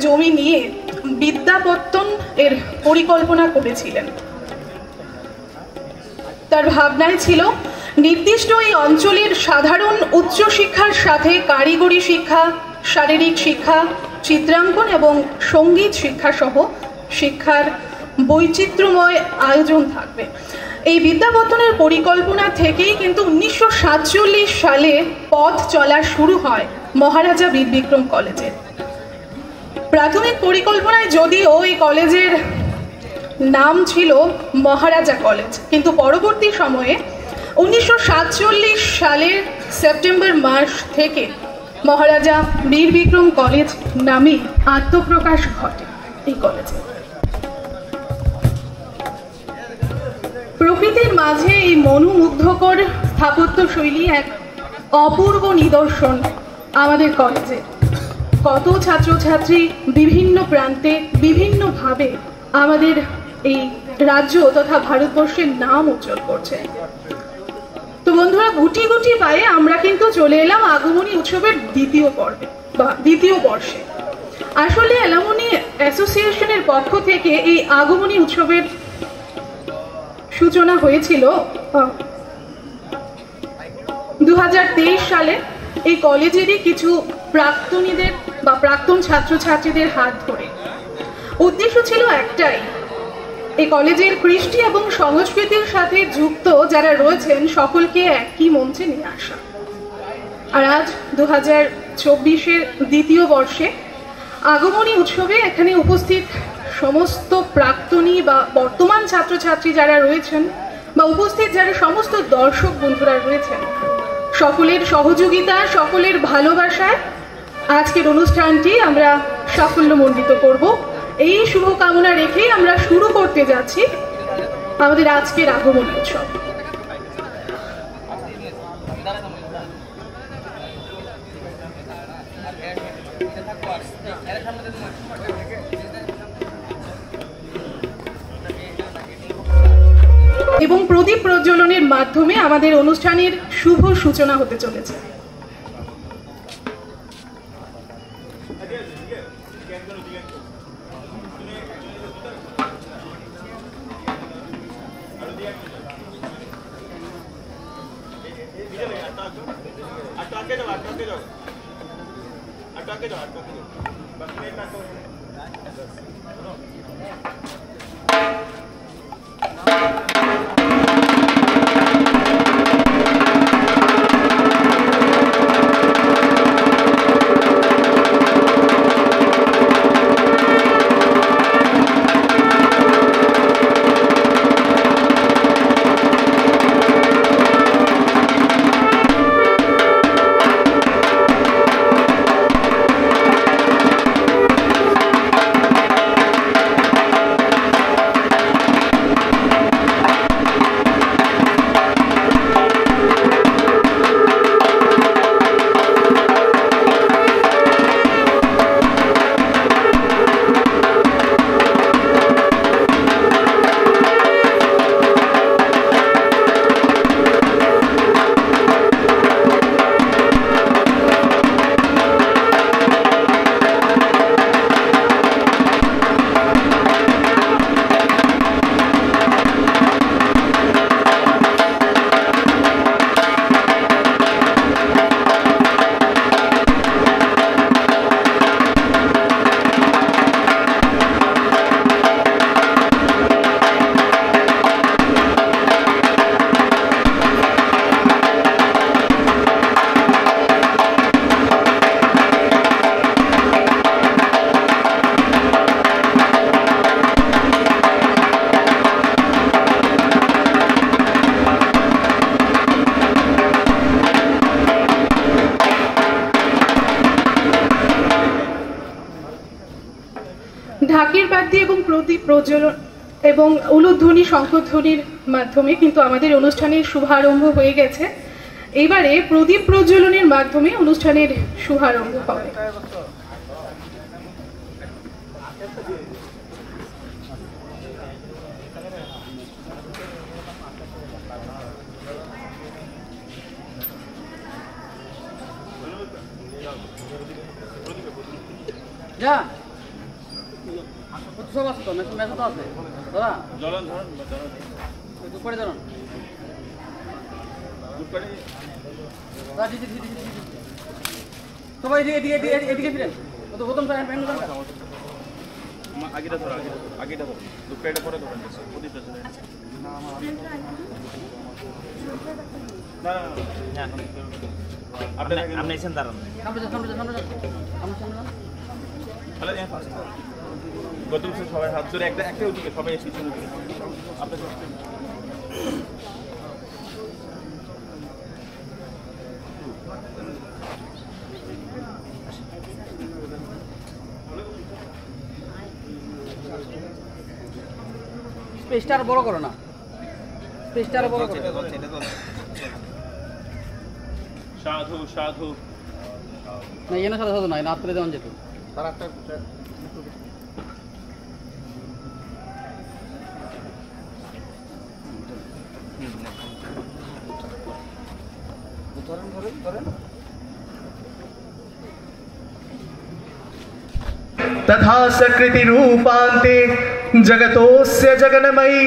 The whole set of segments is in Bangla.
জমি নিয়ে বিদ্যাপত্তন এর পরিকল্পনা করেছিলেন। তার ভাবনায় ছিল নির্দিষ্ট এই অঞ্চলের সাধারণ উচ্চশিক্ষার সাথে কারিগরি শিক্ষা, শারীরিক শিক্ষা, চিত্রাঙ্কন এবং সঙ্গীত শিক্ষা সহ শিক্ষার বৈচিত্র্যময় আয়োজন থাকবে। এই বিদ্যাপত্তনের পরিকল্পনা থেকেই কিন্তু 1947 সালে পথ চলা শুরু হয় মহারাজা বীরবিক্রম কলেজের। প্রাথমিক পরিকল্পনায় যদিও এই কলেজের নাম ছিল মহারাজা কলেজ, কিন্তু পরবর্তী সময়ে 1947 সালের সেপ্টেম্বর মাস থেকে মহারাজা বীরবিক্রম কলেজ নামে আত্মপ্রকাশ ঘটে এই কলেজে। প্রকৃতির মাঝে এই মনোমুগ্ধকর স্থাপত্য শৈলী এক অপূর্ব নিদর্শন আমাদের কলেজে। কত ছাত্রছাত্রী বিভিন্ন প্রান্তে বিভিন্নভাবে আমাদের এই রাজ্য তথা ভারতবর্ষের নাম উজ্জ্বল করছে। তো বন্ধুরা, গুটি গুটি পায়ে আমরা কিন্তু চলে এলাম আগমনী উৎসবের দ্বিতীয় পর্বে বা দ্বিতীয় বর্ষে। আসলে অ্যালুমনি অ্যাসোসিয়েশনের পক্ষ থেকে এই আগমনী উৎসবের সূচনা হয়েছিল 2023 সালে এই কলেজেরই কিছু প্রাক্তনীদের বা প্রাক্তন ছাত্রছাত্রীদের হাত ধরে। উদ্দেশ্য ছিল একটাই, এই কলেজের কৃষ্টি এবং সংস্কৃতির সাথে যুক্ত যারা রয়েছেন সকলকে একই মঞ্চে নিয়ে আসা। আর আজ 2024-এর দ্বিতীয় বর্ষে আগমনী উৎসবে এখানে উপস্থিত সমস্ত প্রাক্তনী বা বর্তমান ছাত্রছাত্রী যারা রয়েছেন বা উপস্থিত যারা সমস্ত দর্শক বন্ধুরা রয়েছেন, সকলের সহযোগিতা, সকলের ভালোবাসায় আজকের অনুষ্ঠানটি আমরা সাফল্যমণ্ডিত করব। এই শুভকামনা রেখেই আমরা শুরু করতে যাচ্ছি আমাদের আজকের আগমনী উৎসব। এবং প্রদীপ প্রজ্বলনের মাধ্যমে আমাদের অনুষ্ঠানের শুভ সূচনা হতে চলেছে। ঢাকের বাদ্যি এবং প্রদীপ প্রজ্বলন এবং উলুধ্বনি শঙ্খধ্বনির মাধ্যমে কিন্তু আমাদের অনুষ্ঠানের শুভারম্ভ হয়ে গেছে। এবারে প্রদীপ প্রজ্বলনের মাধ্যমে অনুষ্ঠানের শুভারম্ভ হবে। সব আছে তো, মেশো তো আছে দাদা। জলন ধরুন, দুপুরে ধরুন সবাই এদিকে ফিরেন। প্রথম আগেটা ধরো, আগেটা ধরো, দুপুরেটা পরে ধরেন। আপনি এসেছেন দাঁড়ান, গত বছর সবাই হাত ধরে একটা ওদিকে সবাই এসেছেন। স্পেসটা আরো বড় করো না, স্পেসটা আরো বড় করো। সাধু সাধু না এনে সাথে সাথে নয়, নাচ করে যেমন যেত তার একটা ধরেন तथा सकृति रूपान्ते जगतोस्य जगन्मयी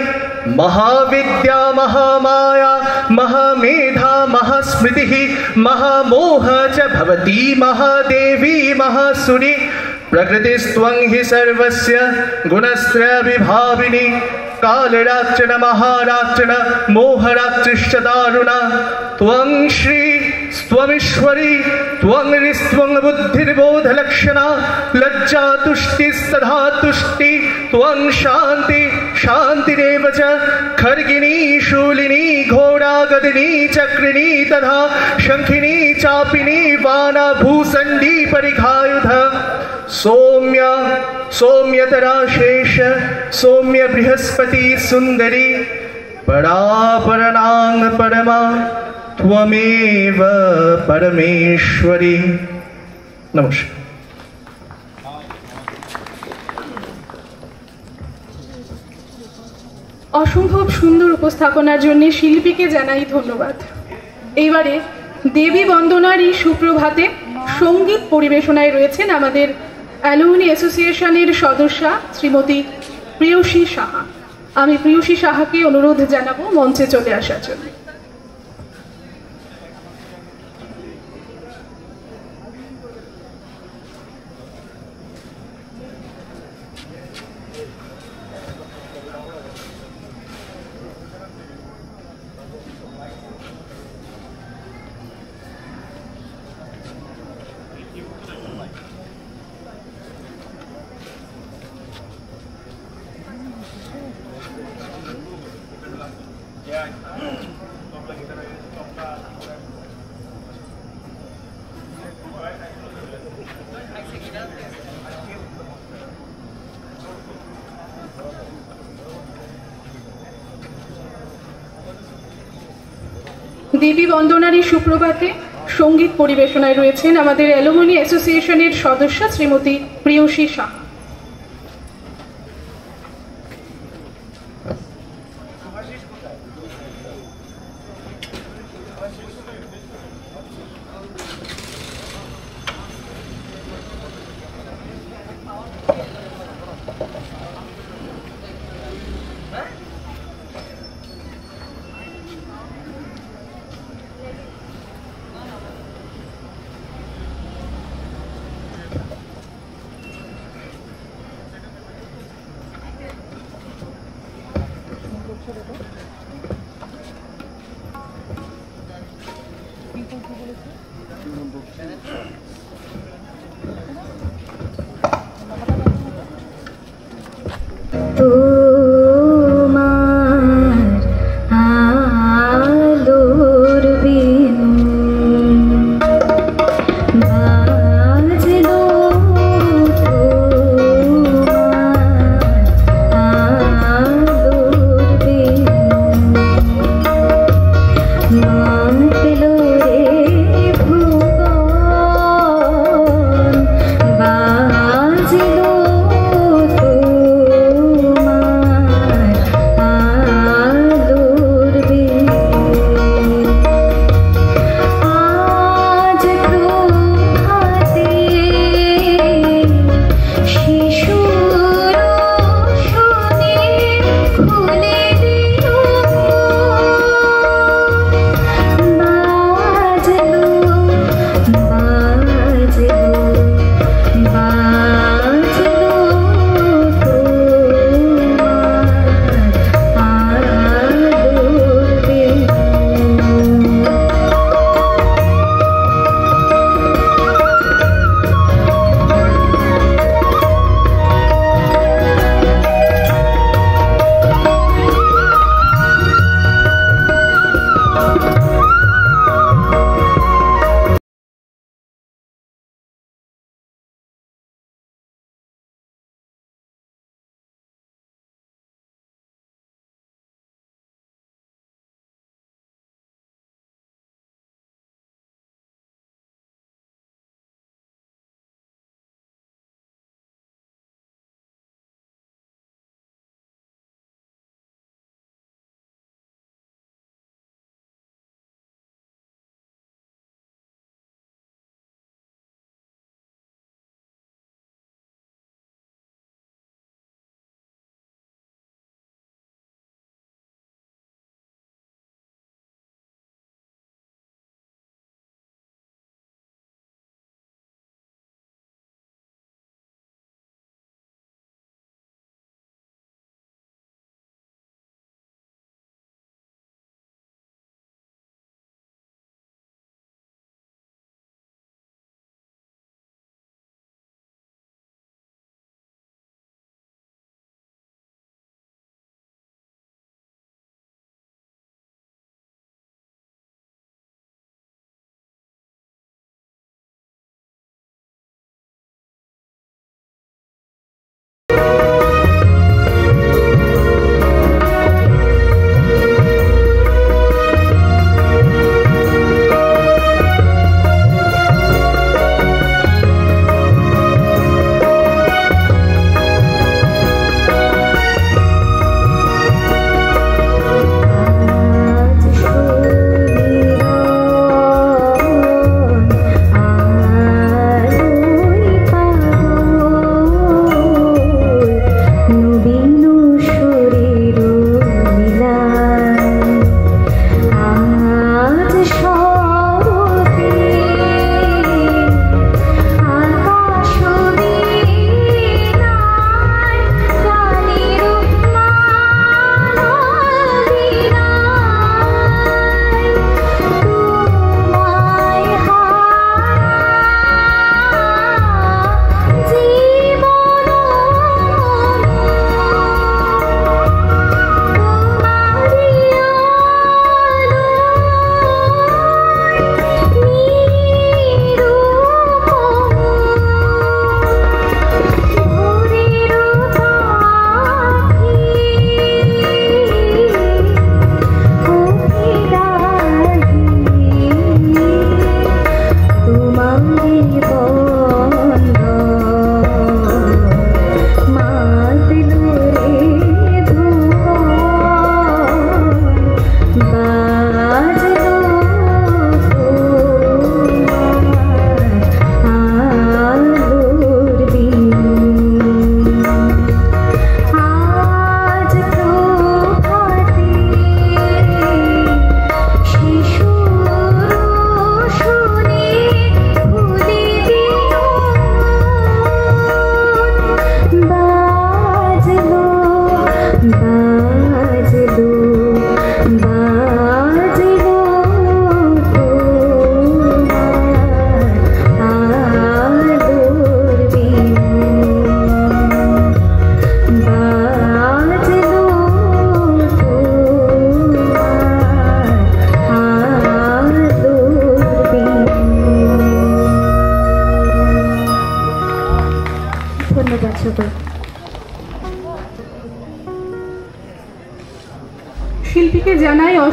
महाविद्या महामाया महामेधा महास्मृतिः महामोह च भवती महादेवी महासुरी प्रकृतिस्त्वं हि सर्वस्य गुणस्त्रय विभाविनी कालरात्रिण महारात्रिण मोहरात्रिश्च दारुणा त्वं श्री त्वमीश्वरी त्वं ऋस्त्वं बुद्धिर्बोधलक्षणा लज्जा तुष्टिस्तथा तुष्टि त्वं शान्ति शान्तिरेव च खर्गिणी शूलिनी घोड़ा गदिनी चक्रिणी तथा शंखिनी चापिनी वाना भूसंडी परिघायुध सौम्य सौम्यतरा शेष सौम्य बृहस्पति सुंदरी परापरनांग परमा त्वमेव परमेश्वरी। नमस्कार। অসম্ভব সুন্দর উপস্থাপনার জন্য শিল্পীকে জানাই ধন্যবাদ। এইবারে দেবী বন্দনার এই সুপ্রভাতে সঙ্গীত পরিবেশনায় রয়েছেন আমাদের অ্যালুমিনি অ্যাসোসিয়েশনের সদস্যা শ্রীমতী প্রিয়সী সাহা। আমি প্রিয়সী সাহাকে অনুরোধ জানাবো মঞ্চে চলে আসার জন্য। দেবী বন্দনার এই সুপ্রভাতে সঙ্গীত পরিবেশনায় রয়েছেন আমাদের অ্যালুমিনি অ্যাসোসিয়েশনের সদস্যা শ্রীমতী প্রিয়সী সাহা। मातलो रे भूगो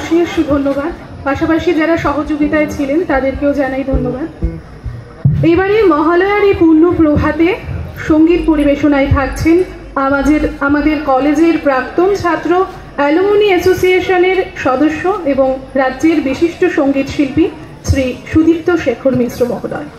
অশেষ ধন্যবাদ। পাশাপাশি যারা সহযোগিতায় ছিলেন তাদেরকেও জানাই ধন্যবাদ। এবারে মহালয়ার এই পূর্ণ প্রভাতে সঙ্গীত পরিবেশনায় থাকছেন আমাদের কলেজের প্রাক্তন ছাত্র অ্যালুমিনি অ্যাসোসিয়েশনের সদস্য এবং রাজ্যের বিশিষ্ট সঙ্গীত শিল্পী শ্রী সুদীপ্ত শেখর মিশ্র মহোদয়।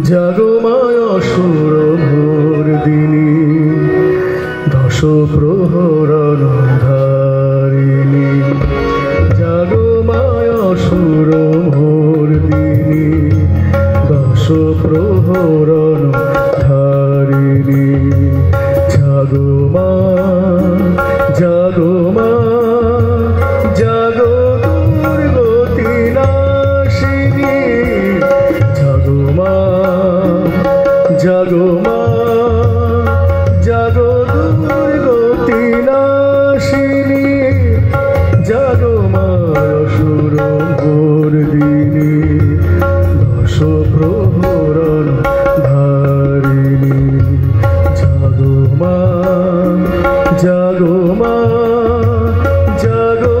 জাগমায় অসুর ভোর দিনী দশ প্রহরণ ধারিণী, জাগমায় অসুর ভোর দিনী দশ প্রহরণ ধারিণী, জাগমা জাগমা জাগো দুর্গতি নাশিনী, জাগমা জাগমা জাগো দুর্গতি নাশিনী, জাগমা অসুর ভোর দিনী দশ প্রহরণ ধারিণী, জাগমা জাগমা জাগো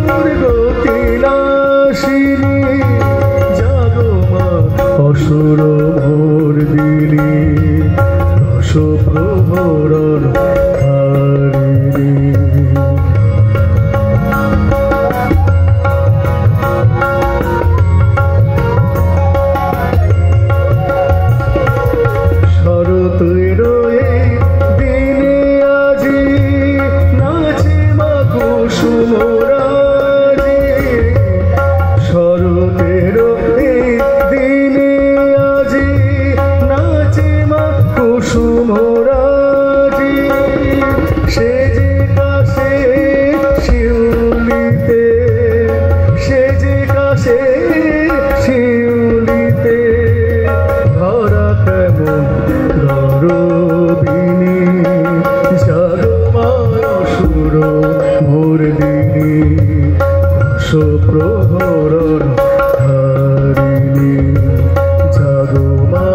দুর্গতি নাশিনী, জাগমা অসুর ভোর দিনী দশ প্রহরণ ধারিণী। শরতের এই দিনে আজি নাচে মা কুসুমরাজি, শরতের এই দিনে আজি নাচে মা কুসুমরাজি, সেজে কাশে শিউলিতে, সেজে কাশে শিউলিতে, ধরা কেমন গরবিনী, জাগমায় অসুর ভোর দিনী দশ প্রহরণ ধারিণী, জাগমা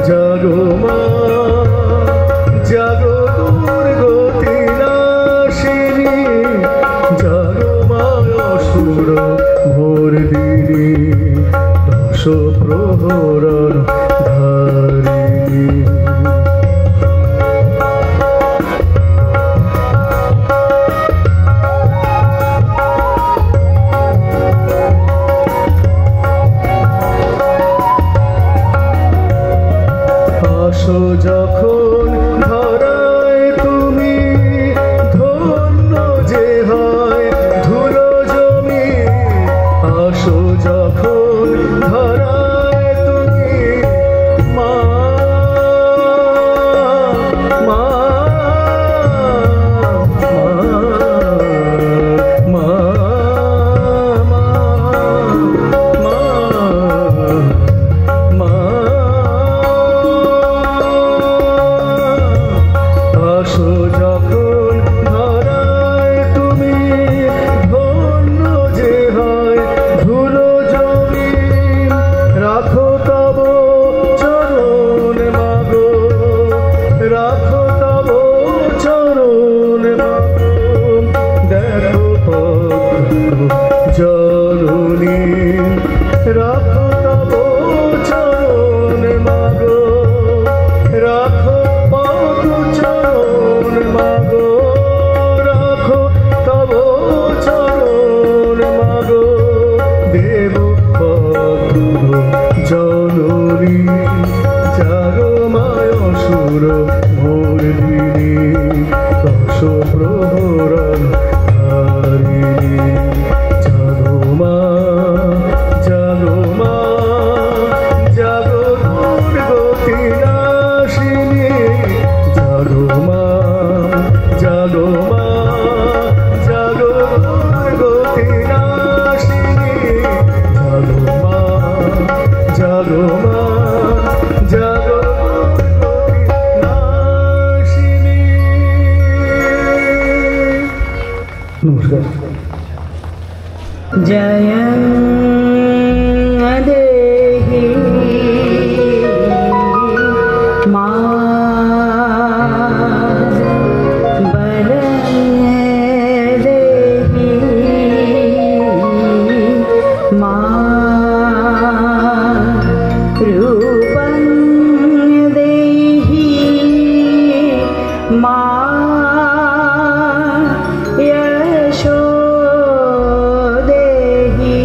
জাগমা জাগো দুর্গতি নাশিনী, জাগমায় অসুর ভোর দিনী দশ প্রহরণ ধারিণী। নমস্কার। জয় দেহি মা বল দেহি মা রূপং দেহি মা यशो देहि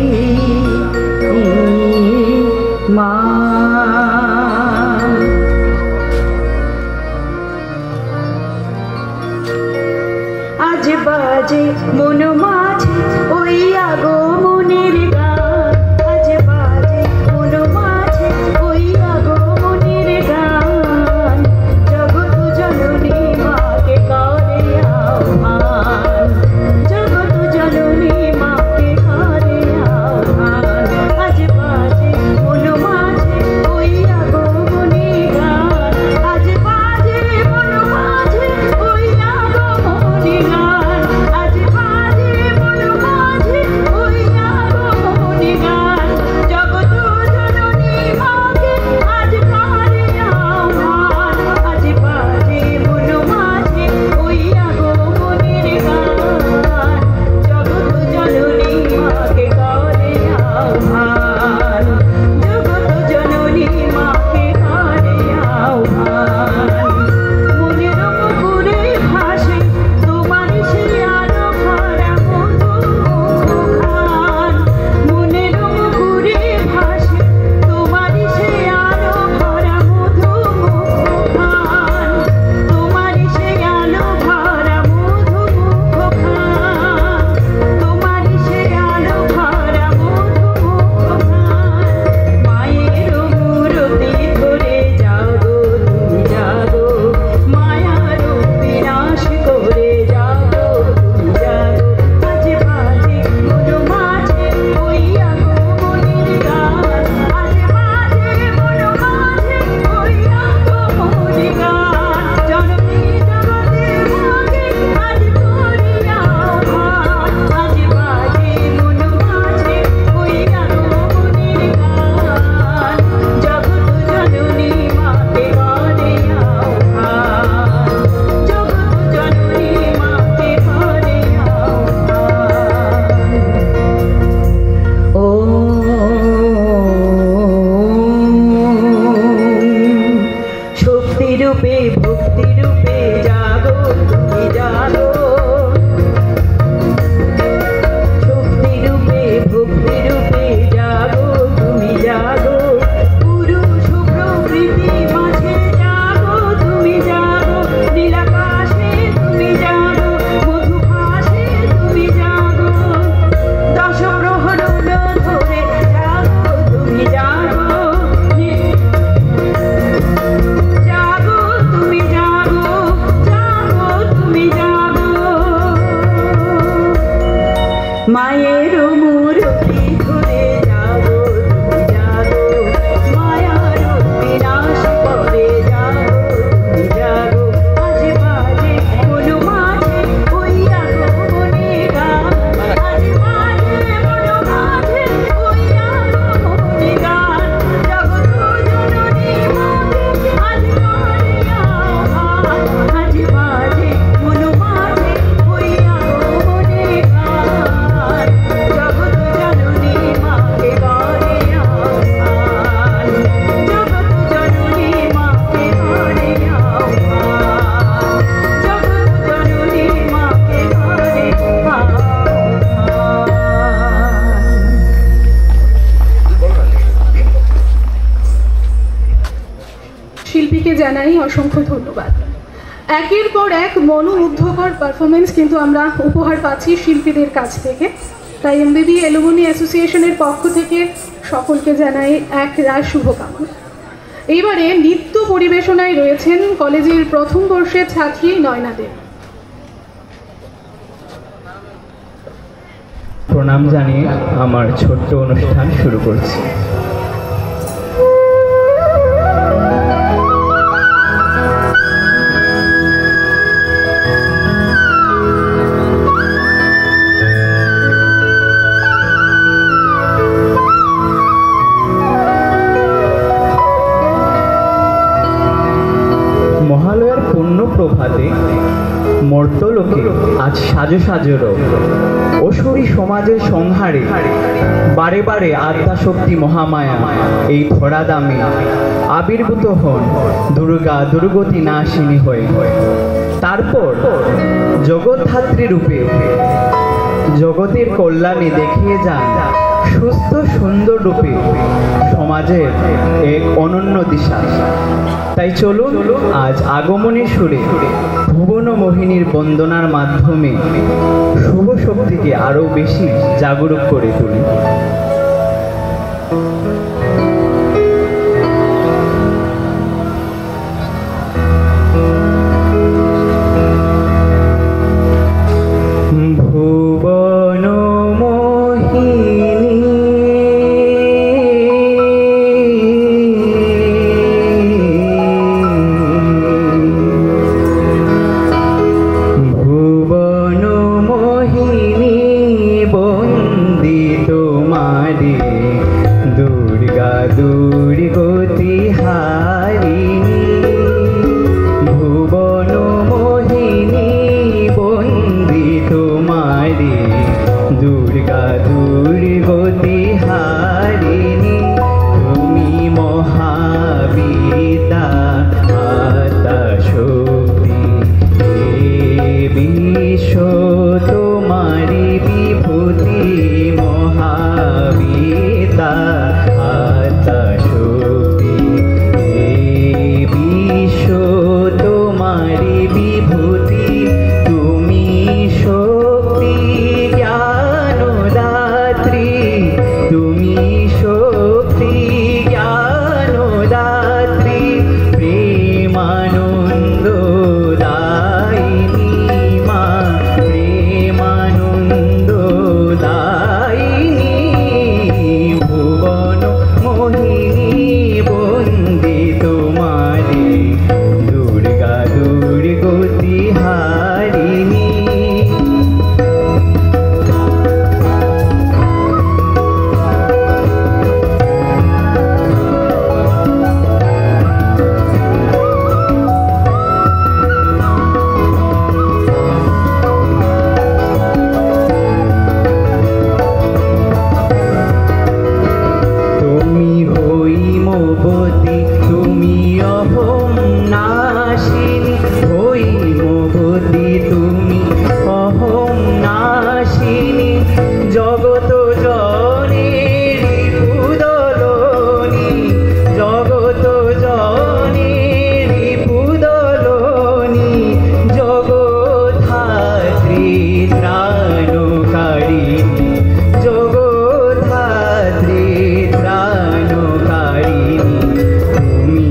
मा। आज बाजे मन माझे ओई আগমনের গান, আজ বাজে মন মাঝে ওই আগমনের গান, জগৎ জননী মাকে করে আহ্বান, জগৎ জননী মাকে করে আহ্বান, আজ বাজে মন মাঝে ওই আগমনের গান, আজ বাজে মন মাঝে ওই আগমনের গান, আজ বাজে মন মাঝে ওই আগমনের গান, জগৎ জননী মাকে আজ করে আহ্বান, আজ বাজে মন মাঝে ওই আগমনের গান, জগৎ জননী মাকে করে আহ্বান, জগৎ জননী মাকে করে আহ্বান। মনের মুকুরে ভাসে তোমার সে আলো ভরা মধু মুখখান, মনের মুকুরে ভাসে তোমার সে আলো ভরা মধু মুখখান, তোমার সে আলো ভরা মধু মুখখান, তোমার সে আলো ভরা মধু মুখখান। মায়ের মূরতি ধরে জাগো তুমি জাগো, মায়ার বিনাশ করে জাগো তুমি জাগো, আজ বাজে মন মাঝে ওই আগমনের গান, আজ বাজে মন মাঝে ওই আগমনের গান, জননী জগতের মাকে আজ করি আহ্বান, আজ বাজে মন মাঝে ওই আগমনের গান, জগৎ জননী মাকে করে আহ্বান, জগৎ জননী মাকে করে আহ্বান। ওম শক্তি রূপে ভক্তি রূপে জাগো তুমি জাগো, শক্তি রূপে ভক্তি রূপে জাগো তুমি জাগো, পুরুষ প্রকৃতি মাঝে জাগো তুমি জাগো, নীলাকাশে তুমি জাগো, মধুভাসে তুমি জাগো, দশ প্রহর ধরে জাগো তুমি জাগো, জাগো তুমি জাগো, জাগো তুমি জাগো। মায়ের মূরতি ধরে জাগো তুমি জাগো, মায়ার বিনাশ করে জাগো তুমি জাগো, আজ বাজে মন মাঝে ওই আগমনের গান, আজ বাজে মন মাঝে ওই আগমনের গান, জগৎ জননী মাকে আজ করে আহ্বান, আজ বাজে মন মাঝে ওই আগমনের গান, জগৎ জননী মাকে করে আহ্বান, জগৎ জননী মাকে করে আহ্বান, জগৎ জননী মাকে করে আহ্বান। শিল্পীকে জানাই অসংখ্য ধন্যবাদ। একের পর এক মনোমুগ্ধকর পারফরমেন্স কিন্তু আমরা উপহার পাচ্ছি শিল্পীদের কাছ থেকে, তাই এমবিবি অ্যালুমনি অ্যাসোসিয়েশনের পক্ষ থেকে সকলকে জানাই এক রাশ শুভকামনা। এইবারে নৃত্য পরিবেশনায় রয়েছেন কলেজের প্রথম বর্ষের ছাত্রী নয়না দেব। প্রণাম জানিয়ে আমার ছোট্ট অনুষ্ঠান শুরু করছি। অসুরী সমাজের সংহারে বারে বারে আদ্যাশক্তি মহামায়া এই ধরাধামে আবির্ভূত হন দুর্গা দুর্গতি নাশিনী হয়ে। তারপর জগদ্ধাত্রী রূপে জগতের কল্যাণে দেখিয়ে যান সুস্থ সুন্দর রূপে সমাজের এক অনন্য দিশা। তাই চলুন আজ আগমনের সুরে ভুবন মোহিনীর বন্দনার মাধ্যমে শুভ শক্তিকে আরো বেশি জাগরুক করে তুলি। ভুবন মোহিনী ভুবন মোহিনী বন্দি তোমারে দুর্গা দুর্গতি হারিণী। ভুবন মোহিনী বন্দি তোমারে দুর্গা দুর্গতি হারিণী। তুমি মহাবিদ্যা মাতা শক্তি, বিশ্ব তোমারি বিভূতি। মহাবিদ্যা মাতা শক্তি, বিশ্ব তোমারি বিভূতি। তুমি শক্তি জ্ঞানদাত্রী, তুমি শক্তি জ্ঞানদাত্রী। প্রেমানন্দ দায়িনী মা, প্রেমানন্দ দায়িনী। ভুবন মোহিনী বন্দি তোমারে দুর্গা দুর্গতি হারিণী। তুমি হৈমবতী, তুমি অহং নাশিনী। হৈমবতী তুমি অহং নাশিনী। জগত জনের পুদলনি, জগত জনের পুদলনি। জগদ্ধাত্রী ত্রাণকারিণী, জগদ্ধাত্রী ত্রাণকারিণী। তুমি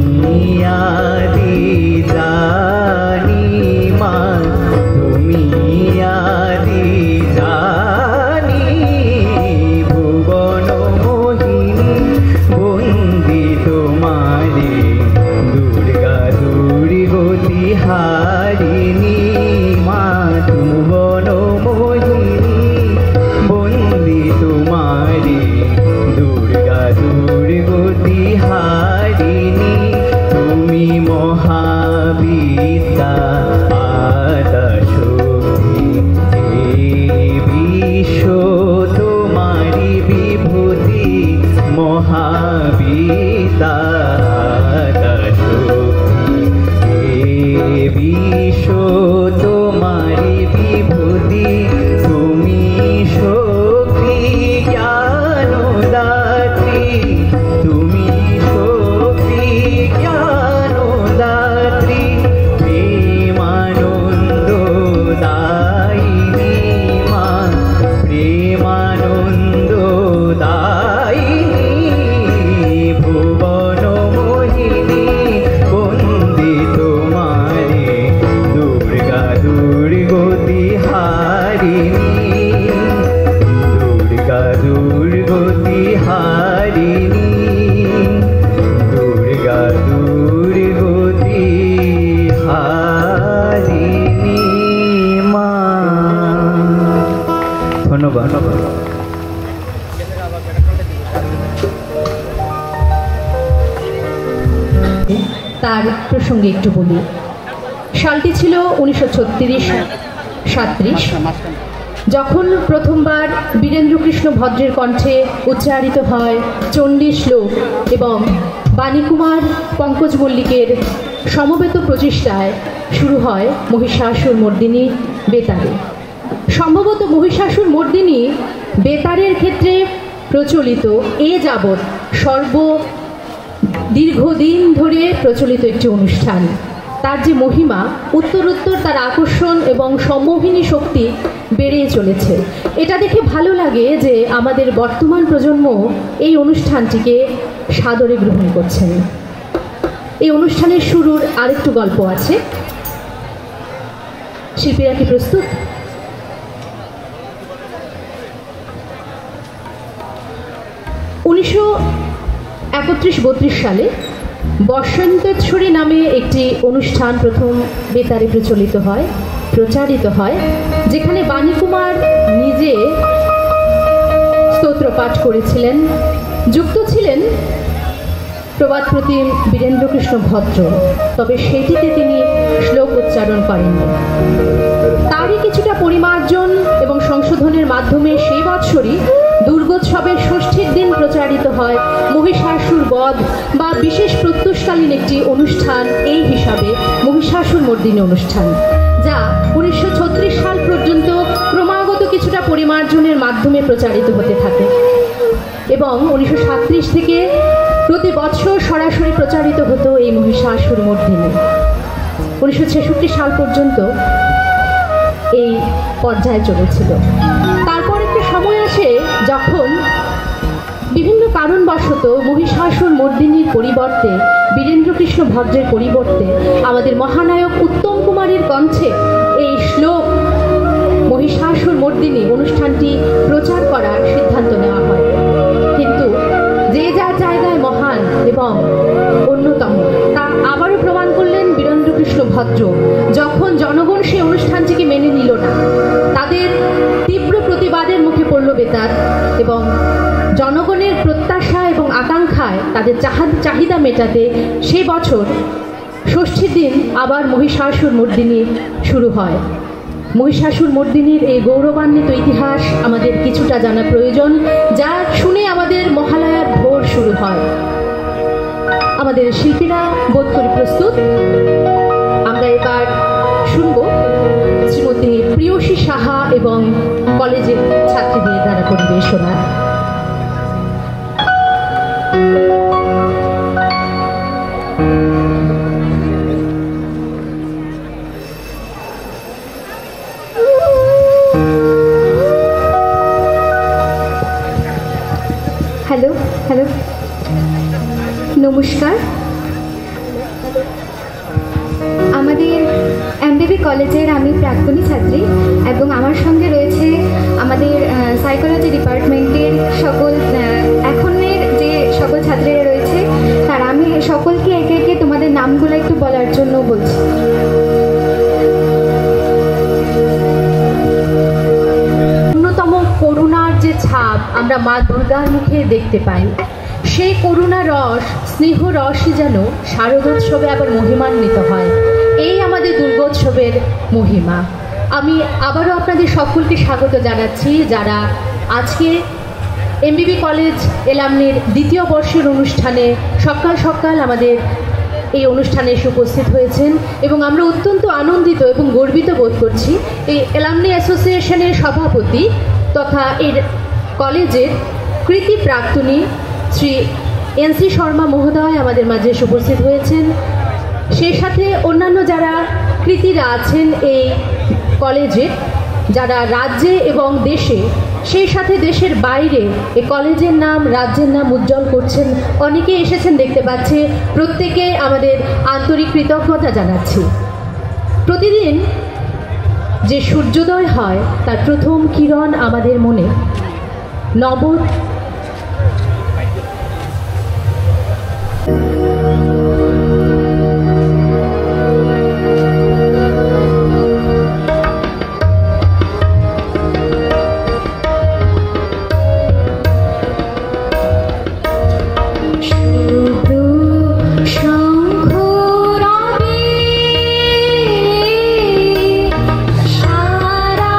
আদি জানি মা, তুমি আদি জানি। ভুবন মোহিনী বন্দি তোমারে দুর্গা দুর্গতি হারিণী মা। ভুবন মোহিনী বন্দি তোমারে দুর্গা দুর্গতি হারিণী। তুমি মহাবিদ্যা আদ্যা শক্তি, বিশ্ব তোমারি বিভূতি। মহাবিদ্যা আদ্যা শক্তি, বিশ্ব তোমারি বিভূতি। তুমি শক্তি জ্ঞানদাত্রী, তুমি শক্তি জ্ঞানদাত্রী। প্রেমানন্দ দায়িনী মা, প্রেমানন্দ দায়িনী। ভুবন মোহিনী বন্দি তোমারে দুর্গা দুর্গতি হারিণী। দুর্গা দুর্গতি হারিণী, দুর্গা দুর্গতি হারিণী মা। ধন্যবাদ। তার প্রসঙ্গে একটু বলি। সালটি ছিল 1936-37। যখন প্রথমবার বীরেন্দ্রকৃষ্ণ ভদ্রের কণ্ঠে উচ্চারিত হয় চণ্ডী শ্লোক এবং বাণীকুমার পঙ্কজ মল্লিকের সমবেত প্রচেষ্টায় শুরু হয় মহিষাসুর মর্দিনী বেতারে। সম্ভবত মহিষাসুর মর্দিনী বেতারের ক্ষেত্রে প্রচলিত যাবৎ দীর্ঘদিন ধরে প্রচলিত একটি অনুষ্ঠান। তার যে মহিমা, উত্তরোত্তর তার আকর্ষণ এবং সম্মোহিনী শক্তি বেড়েই চলেছে। এটা দেখে ভালো লাগে যে আমাদের বর্তমান প্রজন্ম এই অনুষ্ঠানটিকে সাদরে গ্রহণ করছেন। এই অনুষ্ঠানের শুরুর আরেকটু গল্প আছে। শিল্পীরা কি প্রস্তুত? উনিশশো 31-32 সালে বসন্তেশ্বরী নামে একটি অনুষ্ঠান প্রথম বেতারে প্রচারিত হয়, যেখানে বাণীকুমার নিজে স্তোত্র পাঠ করেছিলেন। যুক্ত ছিলেন প্রবাদ প্রতিম বীরেন্দ্রকৃষ্ণ ভদ্র, তবে সেটিতে তিনি শ্লোক উচ্চারণ করেননি। তারই কিছুটা পরিমার্জন এবং সংশোধনের মাধ্যমে সেই বৎসরই দুর্গোৎসবের ষষ্ঠীর দিন প্রচারিত হয় মহিষাসুর বধ বা বিশেষ প্রত্যুষকালীন একটি অনুষ্ঠান, এই হিসাবে মহিষাসুর মর্দিনী অনুষ্ঠান, যা 1936 সাল পর্যন্ত ক্রমাগত কিছুটা পরিমার্জনের মাধ্যমে প্রচারিত হতে থাকে এবং 1937 থেকে প্রতি বছর সরাসরি প্রচারিত হতো এই মহিষাসুর মর্দিনী। 1966 সাল পর্যন্ত এই পর্যায়ে চলেছিল। তারপর একটা সময় আসে যখন বিভিন্ন কারণবশত মহিষাসুর মর্দিনীর পরিবর্তে, বীরেন্দ্রকৃষ্ণ ভদ্রের পরিবর্তে আমাদের মহানায়ক উত্তম কুমারের কণ্ঠে এই শ্লোক মহিষাসুর মর্দিনী অনুষ্ঠানটি প্রচার করার সিদ্ধান্ত নেওয়া হয়। কিন্তু যে যার জায়গায় মহান এবং অন্যতম তা আবারও প্রমাণ করলেন বীরেন্দ্রকৃষ্ণ ভদ্র, যখন জনগণ সেই অনুষ্ঠানটিকে মেনে নিল না। তাদের তীব্র প্রতিবাদের মুখে পড়ল বেতার এবং জনগণের প্রত্যাশা এবং আকাঙ্ক্ষায় তাদের চাহিদা মেটাতে সেই বছর ষষ্ঠীর দিন আবার মহিষাসুর মর্দিনী শুরু হয়। মহিষাসুর মর্দিনীর এই গৌরবান্বিত ইতিহাস আমাদের কিছুটা জানা প্রয়োজন, যা শুনে আমাদের মহালয়ার ভোর শুরু হয়। আমাদের শিল্পীরা বোধ করি প্রস্তুত। আমরা এবার শুনব শ্রীমতী প্রিয়সী সাহা এবং কলেজের ছাত্রীদের দ্বারা পরিবেশনা। হ্যালো হ্যালো নমস্কার। আমাদের এমবিবি কলেজের আমি প্রাক্তনী ছাত্রী এবং আমার সঙ্গে রয়েছে আমাদের সাইকোলজি ডিপার্টমেন্টের সকল এখনের যে সকল ছাত্রীরা রয়েছে, তারা আমি সকলকে একে একে তোমাদের নামগুলো একটু বলার জন্য বলছি। অন্যতম করুণার যে ছাপ আমরা মা দুর্গার মুখে দেখতে পাই, সেই করুণা রস, স্নেহ রসই যেন শারদোৎসবে আবার মহিমান্বিত হয়। এই আমাদের দুর্গোৎসবের মহিমা। আমি আবারও আপনাদের সকলকে স্বাগত জানাচ্ছি, যারা আজকে এমবিবি কলেজ এলামনির দ্বিতীয় বর্ষের অনুষ্ঠানে সকাল সকাল আমাদের এই অনুষ্ঠানে এসে উপস্থিত হয়েছেন এবং আমরা অত্যন্ত আনন্দিত এবং গর্বিত বোধ করছি। এই এলামনি অ্যাসোসিয়েশনের সভাপতি তথা এর কলেজের কৃতি প্রাক্তনী শ্রী এনসি শর্মা মহোদয় আমাদের মাঝে এসে উপস্থিত হয়েছেন। সেই সাথে অন্যান্য যারা কৃতিরা আছেন এই কলেজে, যারা রাজ্যে এবং দেশে, সেই সাথে দেশের বাইরে এই কলেজের নাম, রাজ্যের নাম উজ্জ্বল করছেন, অনেকে এসেছেন দেখতে পাচ্ছি। প্রত্যেকে আমাদের আন্তরিক কৃতজ্ঞতা জানাচ্ছি। প্রতিদিন যে সূর্যোদয় হয় তার প্রথম কিরণ আমাদের মনে নব সারা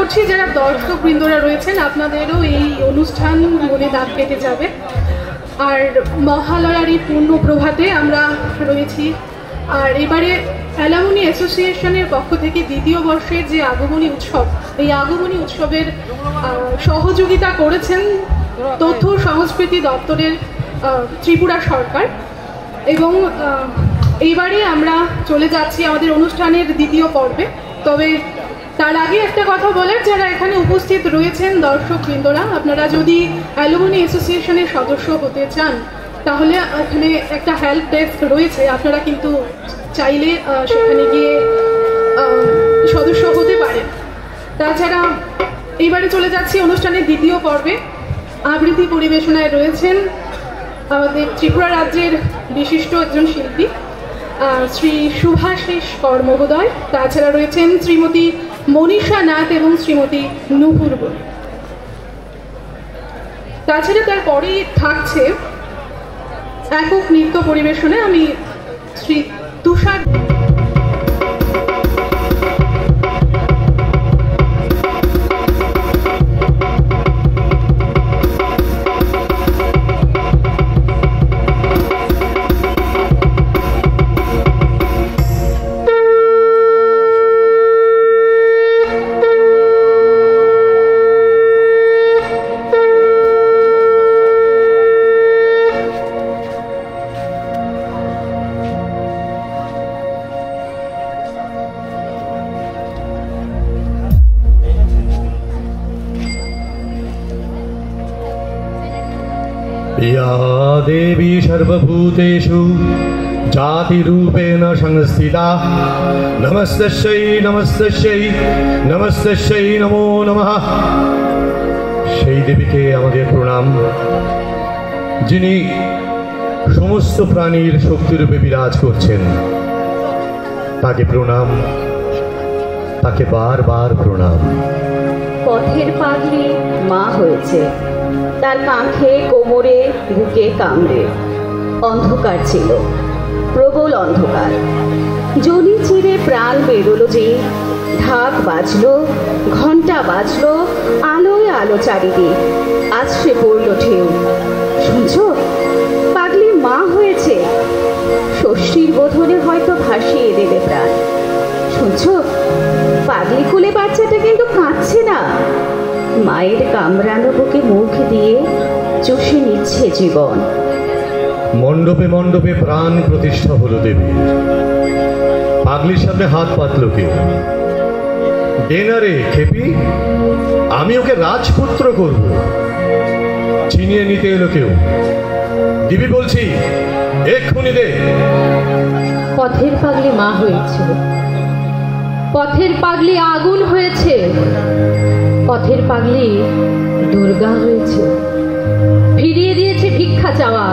করছি যারা দর্শক বৃন্দরা রয়েছেন আপনাদেরও এই অনুষ্ঠান মনে দাগ কেটে যাবে। আর মহালয়ার এই পূর্ণ প্রভাতে আমরা রয়েছি। আর এবারে অ্যালামনি অ্যাসোসিয়েশনের পক্ষ থেকে দ্বিতীয় বর্ষের যে আগমনী উৎসব, এই আগমনী উৎসবের সহযোগিতা করেছেন তথ্য সংস্কৃতি দপ্তরের ত্রিপুরা সরকার। এবং এইবারে আমরা চলে যাচ্ছি আমাদের অনুষ্ঠানের দ্বিতীয় পর্বে। তবে তার আগে একটা কথা বলার, যারা এখানে উপস্থিত রয়েছেন দর্শকবৃন্দরা, আপনারা যদি অ্যালুমিনি অ্যাসোসিয়েশনের সদস্য হতে চান তাহলে এখানে একটা হেল্প ডেস্ক রয়েছে, আপনারা কিন্তু চাইলে সেখানে গিয়ে সদস্য হতে পারেন। তাছাড়া এইবারে চলে যাচ্ছি অনুষ্ঠানের দ্বিতীয় পর্বে। আবৃত্তি পরিবেশনায় রয়েছেন আমাদের ত্রিপুরা রাজ্যের বিশিষ্ট একজন শিল্পী শ্রী শুভাশিস কর মহোদয়। তাছাড়া রয়েছেন শ্রীমতী মনীষা নাথ এবং শ্রীমতী নুপুর বণিক। তাছাড়া তারপরেই থাকছে একক নৃত্য পরিবেশনে আমি শ্রী তুষার या देवी सर्वभूतेषु जातिरूपेण संस्थिता नमस्तस्यै नमस्तस्यै नमस्तस्यै नमो नमः। সেই দেবীকে আমাদের প্রণাম, যিনি সমস্ত প্রাণীর শক্তিরূপে বিরাজ করছেন। তাকে প্রণাম, তাকে বারবার প্রণাম। পথের পাগলি মা হয়েছে, তার কাঁধে কোমরে বুকে কামড়ে। অন্ধকার ছিল, প্রবল অন্ধকার। জলি চিরে প্রাণ বেরোলো যে, ঢাক বাজলো, ঘন্টা বাজলো, আলোয় আলো চারিদিক। আছড়ে পড়ল ঢেউ। শুনছো, পাগলি মা হয়েছে। ষষ্ঠীর বোধনে হয়তো ভাসিয়ে দেবে প্রাণ। শুনছো, পাগলি কোলে বাচ্চাটা কিন্তু কাঁদছে না, মায়ের কামড়ানো বুকে মুখ দিয়ে চষে নিচ্ছে জীবন। মণ্ডপে মণ্ডপে প্রাণ প্রতিষ্ঠা হলো দেবীর। পাগলির সামনে হাত পাতল কেউ। দে না রে খেপি, আমি ওকে রাজপুত্র করব। ছিনিয়ে নিতে এলো কেউ। দিবি বলছি, এক্ষুনি দে। পথের পাগলি মা হয়েছে, পথের পাগলি আগুন হয়েছে, পথের পাগলি দুর্গা হয়েছে। ফিরিয়ে দিয়েছে ভিক্ষা চাওয়া,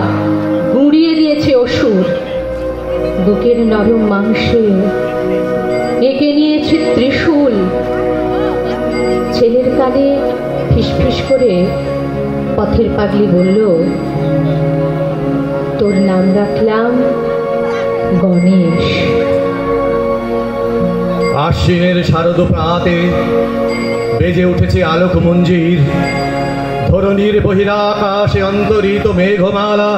গুঁড়িয়ে দিয়েছে অসুর। বুকের নরম মাংসে এঁকে নিয়েছে ত্রিশূল। ছেলের কানে ফিসফিস করে পথের পাগলি বলল, তোর নাম রাখলাম গণেশ। আশ্বিনের শারদ প্রাতে বেজে উঠেছে আলোক মঞ্জির। ধরণীর বহিরাকাশে অন্তরিত মেঘমালা,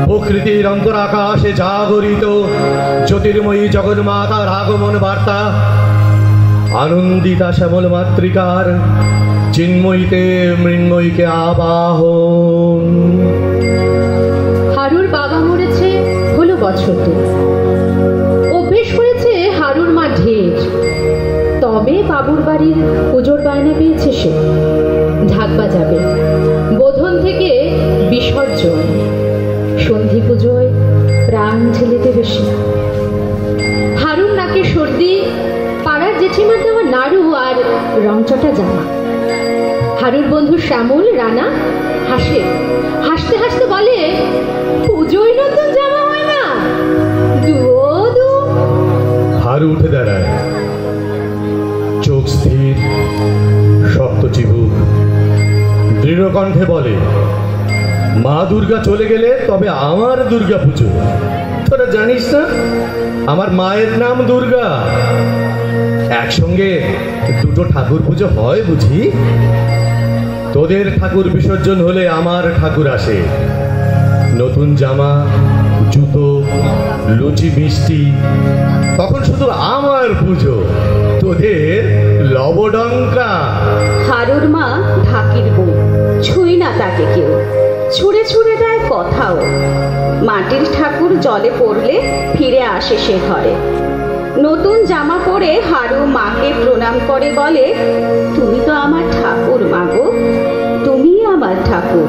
প্রকৃতির অন্তরাকাশে জাগরিত জ্যোতির্ময়ী জগন্মাতার আগমন বার্তা। আনন্দিতা শ্যামল মাতৃকার চিন্ময়ীতে মৃন্ময়ীকে আবাহন। হারুর বাবা মরেছে হলো বছর দু। অভ্যেস করেছে হারুর মা ঢের। তবে বাবুর বাড়ির পুজোর বায়না পেয়েছে সে। ঢাক বাজাবে, বোধন থেকে বিসর্জন। সন্ধি পুজোয় প্রাণ ঢেলে বেশি। হারুর নাকে সর্দি, পাড়ার জেঠিমার দেওয়া নাড়ু আর রংচটা জামা। হারুর বন্ধু শ্যামল রানা হাসে, হাসতে হাসতে বলে, পুজোয় নতুন জামা হয় না। দু হারু উঠে দাঁড়ায়, চোখ স্থির, শক্ত চিবুক, দৃঢ় কণ্ঠে বলে, মা দুর্গা চলে গেলে তবে আমার দুর্গা পুজো। তোরা জানিস না আমার মায়ের নাম দুর্গা? একসঙ্গে দুটো ঠাকুর পুজো হয় বুঝি? তোদের ঠাকুর বিসর্জন হলে আমার ঠাকুর আসে, নতুন জামা, জুতো, লুচি, মিষ্টি, তখন শুধু আমার পুজো, তোদের লবডঙ্কা। হারুর মা ঢাকির বউ, ছুঁই না তাকে কেউ, ছুঁড়ে ছুঁড়ে দেয় কথাও। মাটির ঠাকুর জলে পড়লে ফিরে আসে সে ঘরে। নতুন জামা পরে হারু মাকে প্রণাম করে বলে, তুমি তো আমার ঠাকুর মাগো, তুমি আমার ঠাকুর।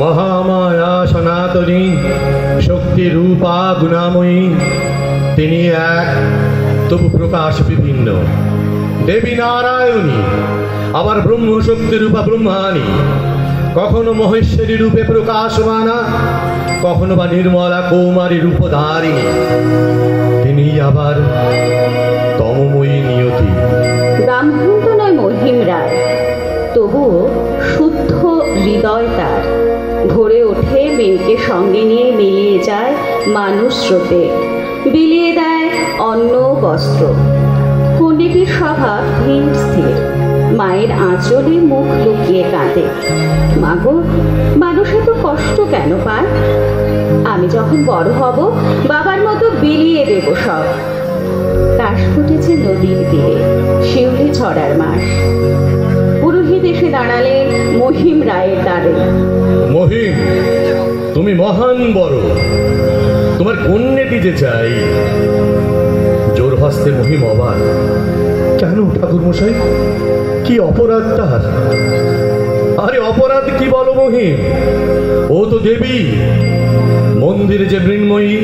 মহামায়া সনাতনী শক্তি রূপা গুণাময়ী, তিনি এক তবু প্রকাশ বিভিন্ন। দেবী নারায়ণী, আবার ব্রহ্মশক্তি রূপা ব্রহ্মাণী, কখনো মহেশ্বরী রূপে প্রকাশমানা, কখনো বা নির্মলা কৌমারী রূপধারিণী। তিনি আবার তমময়ী নিয়তি। ব্রাহ্মণ তো নয় মহিম রায়, তবুও শুদ্ধ হৃদয় তার। ভোরে ওঠে মেয়েকে সঙ্গে নিয়ে মিলিয়ে যায় মানুষ স্রোতে, বিলিয়ে দেয় অন্ন বস্ত্র। পণ্ডিতের স্বভাব ধীর স্থির, মায়ের আঁচলে মুখ লুকিয়ে কাঁদে। মাগো, মানুষ এত কষ্ট কেন পায়? আমি যখন বড় হব বাবার মতো বিলিয়ে দেব সব। কাশ ফুটেছে নদীর তীরে, শিউলি ছড়ার মাস। পুরোহিত এসে দাঁড়ালেন মহিম রায়ের দ্বারে। মহিম, তুমি মহান বড়, তোমার কন্যাটি যে চাই। জোর হস্তে মহিম অবাক, কেন ঠাকুর মশাই, কি অপরাধ তার? আরে অপরাধ কি বলো মহিম, ও তো দেবী। মন্দিরে যে মৃন্ময়ী,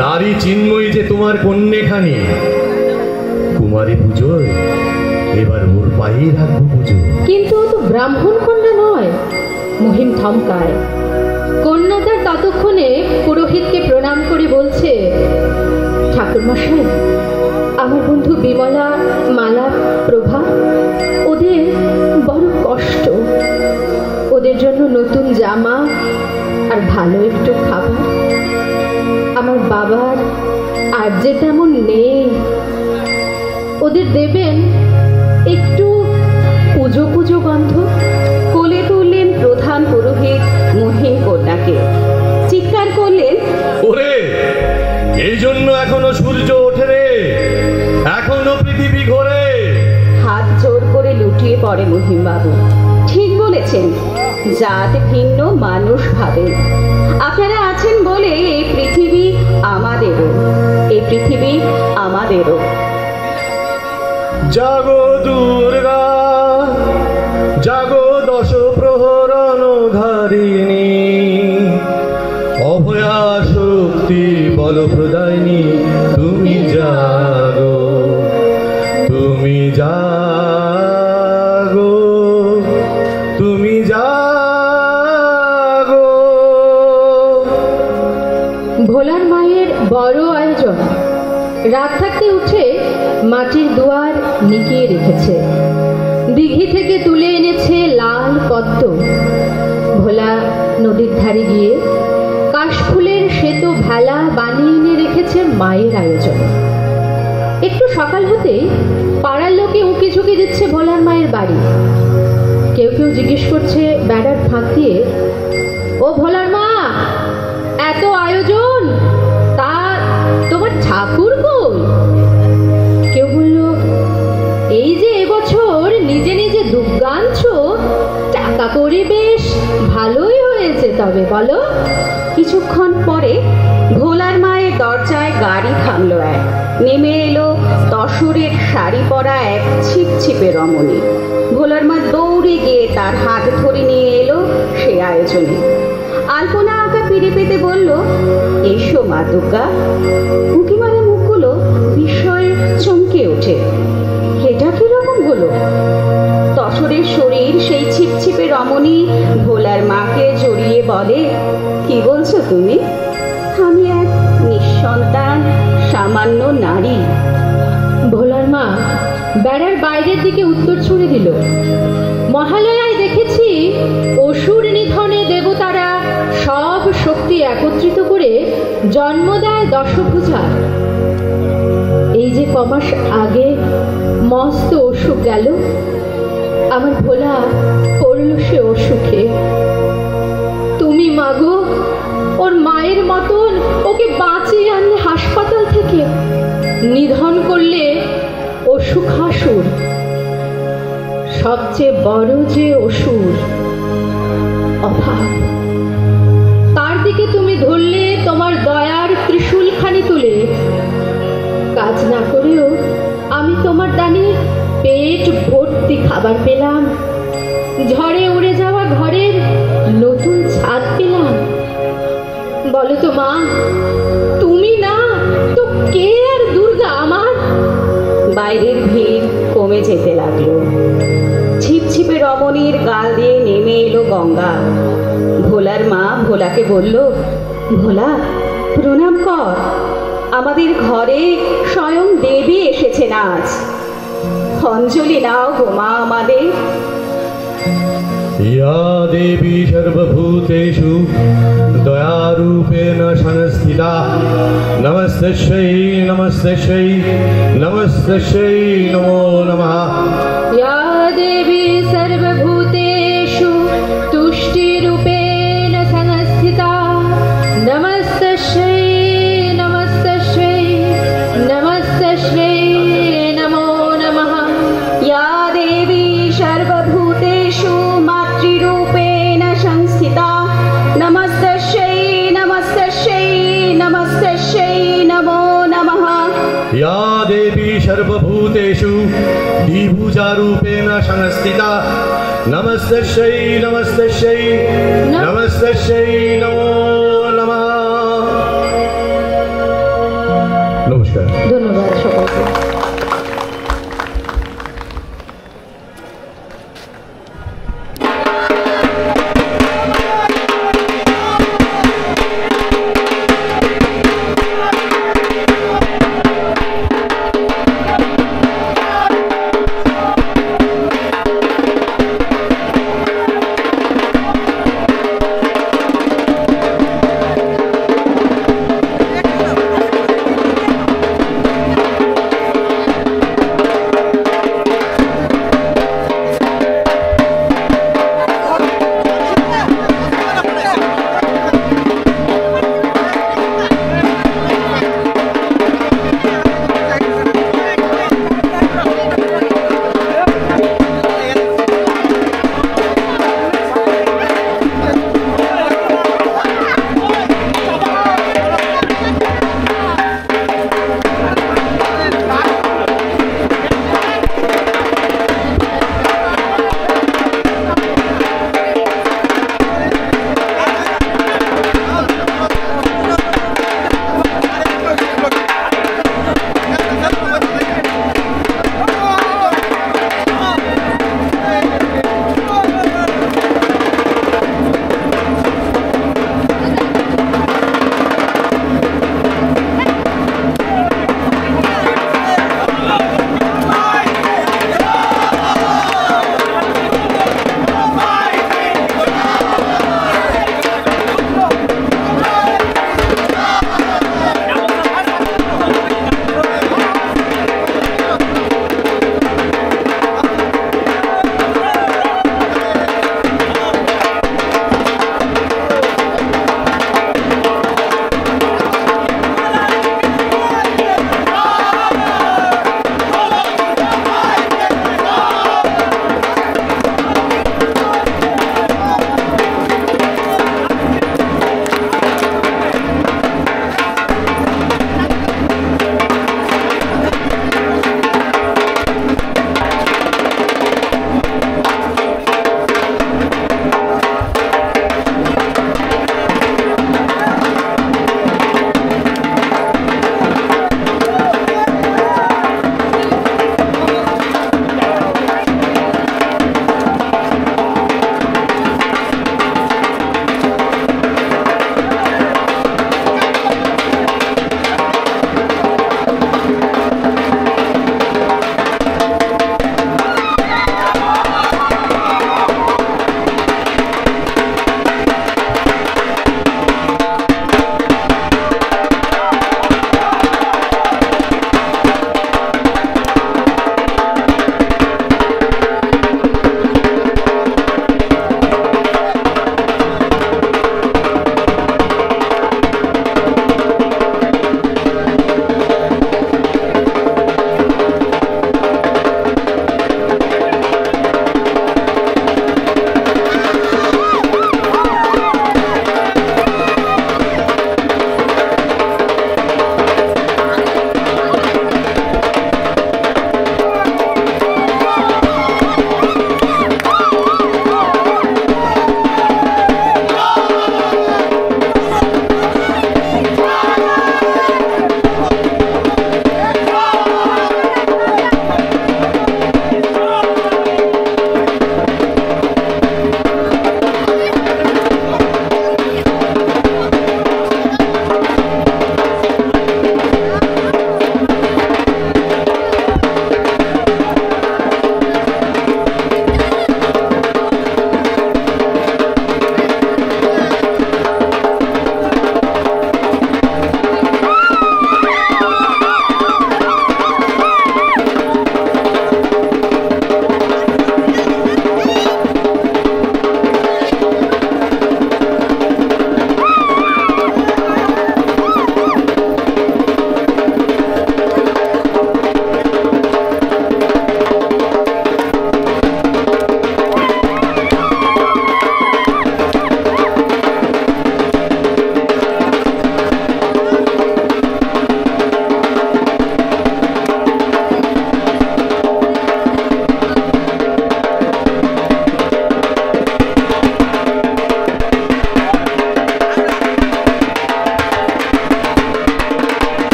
তারই চিন্ময়ী যে তোমার কন্যাখানি। কুমারী পুজোয় এবার ওর পায়েই রাখবো পুজো। কিন্তু ও তো ব্রাহ্মণ কন্যা নয়, মহিম থমকায়। কন্যাদার ততক্ষণে পুরোহিতকে প্রণাম করে বলছে, ঠাকুরমশাই, আমার বন্ধু বিমলা, মালা, প্রভা, ওদের বড় কষ্ট। ওদের জন্য নতুন জামা আর ভালো একটু খাবার। আমার বাবার আর যে তেমন নেই, ওদের দেবেন একটু পুজো পুজো গন্ধ। কোলে তুললেন প্রধান পুরোহিত মহিম কন্যাকে, চিৎকার করলেন, ওরে, এই জন্য এখনো সূর্য ওঠে রে, এখনো পৃথিবী ঘোরে। হাত জোর করে লুটিয়ে পড়ে মহিমবাবু। ঠিক বলেছেন, জাত ভিন্ন মানুষ ভাবে। আপনারা আছেন বলে এই পৃথিবী আমাদেরও, এই পৃথিবী আমাদেরও। জাগো দুর্গা, জাগো দশ প্রহরণ ধারিণী, অভয়া শক্তি বল প্রদায়িনী, তুমি জাগো, তুমি জাগো, তুমি জাগো। ভোলার মায়ের বড় আয়োজন। রাত থাকতে উঠে মাটির দুয়ার নিকিয়ে রেখেছে, দিঘি থেকে তুলে এনেছে লাল পদ্ম। ভোলা নদীর ধারে গিয়ে কাশফুলের শ্বেত ভেলা বানিয়ে এনে রেখেছে মায়ের আয়োজন। একটু সকাল হতেই পাড়ার লোকে উঁকি ঝুঁকি দিচ্ছে ভোলার মায়ের বাড়ি। কেউ কেউ জিজ্ঞেস করছে বেড়ার ফাঁক দিয়ে, ও ভোলার মা, এত আয়োজন, তা তোমার ঠাকুর কই? কেউ বলল, এই যে এবছর নিজে নিজে দুর্গা আনছো, টাকা করে বেশ ভালোই হয়েছে তবে বলো। কিছুক্ষণ পরে ভোলার মায়ের দরজায় গাড়ি থামলো এক। নেমে এলো তসরের শাড়ি পরা এক ছিপছিপে রমণী। ভোলার মা দৌড়ে গিয়ে তার হাত ধরে নিয়ে এলো সে আয়োজনে। আলপনা আঁকা পিড়ে পেতে বলল, এসো মা দুর্গা। উঁকিমারা মুখগুলো বিস্ময়ে চমকে ওঠে। এটা কিরকম হলো? তসরের শরীর সেই ছিপছিপে রমণী ভোলার মাকে জড়িয়ে বলে, কি বলছো তুমি? আমি এক নিঃসন্তান সামান্য নারী। ভোলার মা বেড়ার বাইরের দিকে উত্তর ছুড়ে দিল, মহালয়ায় দেখেছি অসুর নিধনে দেবতারা সব শক্তি একত্রিত করে জন্ম দেয় দশভুজা। এই যে কমাস আগে মস্ত অসুখ গেল, আমার ভোলা পড়ল সে অসুখে। তুমি মাগো ওর মায়ের মতন ওকে বাঁচিয়ে আনলে হাসপাতাল থেকে, নিধন করলে অসুখাসুর। সবচেয়ে বড় যে অসুর অভাব, তার দিকে তুমি ধরলে তোমার দয়ার ত্রিশূলখানি তুলে। কাজ না করেও আমি তোমার দানে পেট ভর্তি খাবার পেলাম, ঝড়ে উড়ে যাওয়া ঘরের নতুন ছাদ পেলাম। বলো তো মা, তুমি না তো কে আর দুর্গা আমার? বাইরের ভিড় কমে যেতে লাগলো। ছিপছিপে রমণীর গাল দিয়ে নেমে এলো গঙ্গা। ভোলার মা ভোলাকে বলল, ভোলা প্রণাম কর, আমাদের ঘরে স্বয়ং দেবী এসেছেন আজ। অঞ্জলি নাও গো মা আমাদের। या देवी सर्वभूतेषु दयारूपेण संस्थिता नमस्तस्यै नमस्तस्यै नमस्तस्यै नमो नमः। या देवी सर्वभूतेषु तुष्टिरूपेण संस्थिता नमस्तस्यै नमस्तस्यै नमस्तस्यै नमो नमः। या देवी सर्वभूतेषु मातृरूपेण संस्थिता नमस्तस्यै नमस्तस्यै नमस्तस्यै नमो नमः। या देवी सर्वभूतेषु द्विभुजारूपेण संस्थिता नमस्तस्यै नमस्तस्यै नमस्तस्यै नमो नमः। नमस्कार। ধন্যবাদ সকলকে।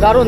দারুণ।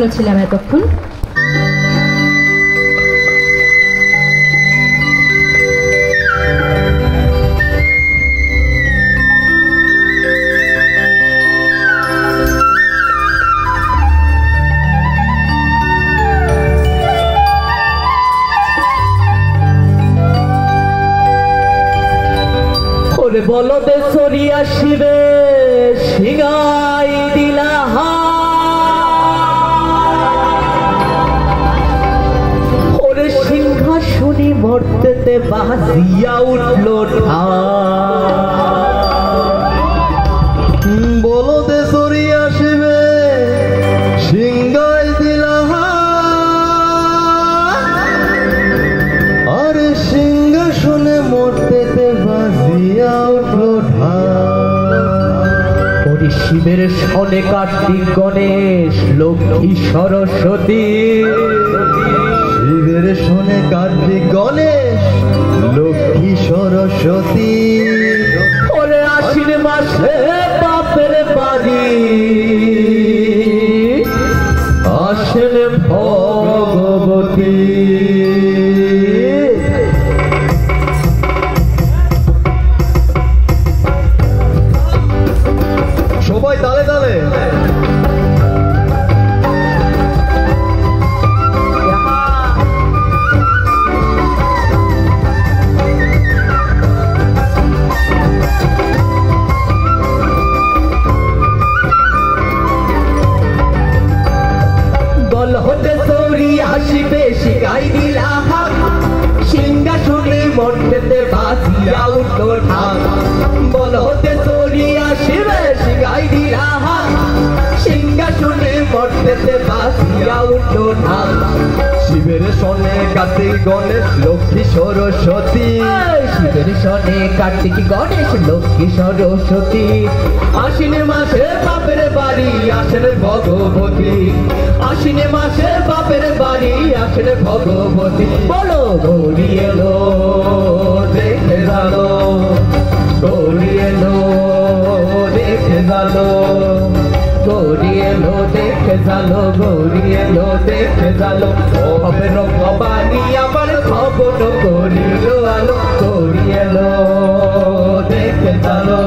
বলছিলাম এতক্ষণ? বলদে সরি আসিবে সিগাই দিলা ওরে সিংহাসনে মর্তেতে বাজিয়া উঠল বলদে সরি আসিবে সিংহাই দিলা আরে সিংহাসনে মর্তেতে বাজিয়া উঠল ওরে শিবের সনে কার্তিক গণেশ লক্ষ্মী সরস্বতী শিবের সনে কার্তিক গণেশ লক্ষ্মী সরস্বতী ওরে আশ্বিন মাসে বাপের বাড়ি আসেন ভগবতী সবাই তালে তালে বল হতে সৌরি আসিবে শিখাই দিলা সিংহাসনে মর্তেতে বাজিয়া উঠল ঠাক বল হতে সৌরি আসিবে শিখাই দিলা সিংহাসনে মর্তেতে বাজিয়া উঠল ঠাক শিবের সনে কার্তিক গণেশ লক্ষ্মী সরস্বতী শিবের সনে কার্তিক গণেশ লক্ষ্মী সরস্বতী আশ্বিন মাসে বাপের বাড়ি আসেন ভগবতী আশ্বিন মাসে বাপের বাড়ি আসেন ভগবতী বলো গৌরী এলো দেখে গেলো গৌরী এলো দেখে গেলো গৌরী এলো দেখে গেলো গৌরী এলো দেখে গেলো হবে ভবানী আমার খবর করিল আলো গৌরী এলো দেখে গেলো